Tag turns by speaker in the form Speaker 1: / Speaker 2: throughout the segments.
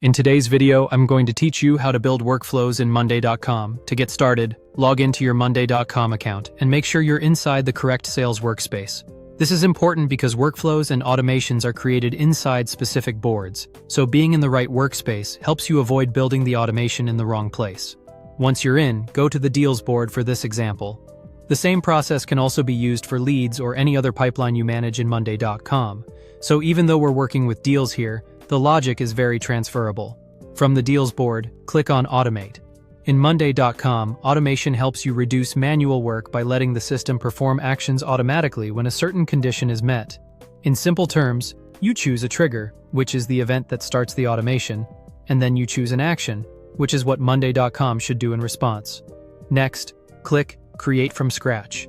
Speaker 1: In today's video, I'm going to teach you how to build workflows in Monday.com. To get started, log into your Monday.com account and make sure you're inside the correct sales workspace. This is important because workflows and automations are created inside specific boards, so being in the right workspace helps you avoid building the automation in the wrong place. Once you're in, go to the Deals board for this example. The same process can also be used for leads or any other pipeline you manage in Monday.com. So even though we're working with deals here, the logic is very transferable. From the Deals board, click on Automate. In Monday.com, automation helps you reduce manual work by letting the system perform actions automatically when a certain condition is met. In simple terms, you choose a trigger, which is the event that starts the automation, and then you choose an action, which is what Monday.com should do in response. Next, click Create from Scratch.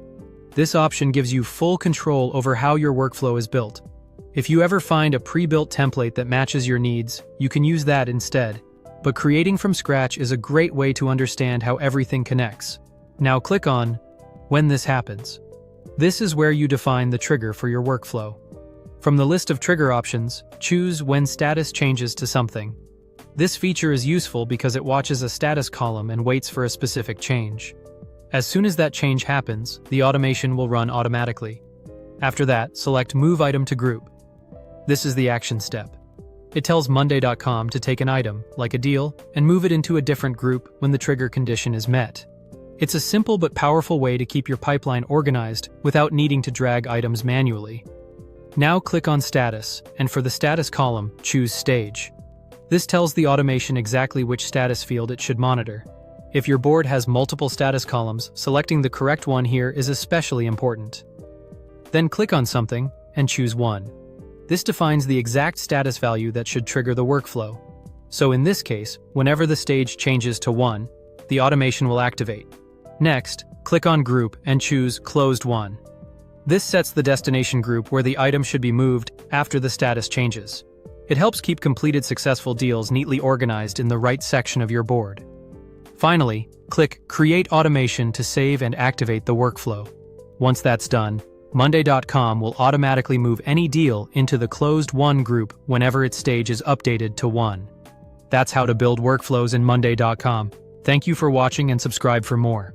Speaker 1: This option gives you full control over how your workflow is built. If you ever find a pre-built template that matches your needs, you can use that instead. But creating from scratch is a great way to understand how everything connects. Now click on When this happens. This is where you define the trigger for your workflow. From the list of trigger options, choose When status changes to something. This feature is useful because it watches a status column and waits for a specific change. As soon as that change happens, the automation will run automatically. After that, select Move Item to Group. This is the action step. It tells Monday.com to take an item, like a deal, and move it into a different group when the trigger condition is met. It's a simple but powerful way to keep your pipeline organized without needing to drag items manually. Now click on Status, and for the status column, choose Stage. This tells the automation exactly which status field it should monitor. If your board has multiple status columns, selecting the correct one here is especially important. Then click on something and choose one. This defines the exact status value that should trigger the workflow. So in this case, whenever the stage changes to 1, the automation will activate. Next, click on Group and choose Closed 1. This sets the destination group where the item should be moved after the status changes. It helps keep completed successful deals neatly organized in the right section of your board. Finally, click Create Automation to save and activate the workflow. Once that's done, Monday.com will automatically move any deal into the Closed 1 group whenever its stage is updated to 1. That's how to build workflows in Monday.com. Thank you for watching and subscribe for more.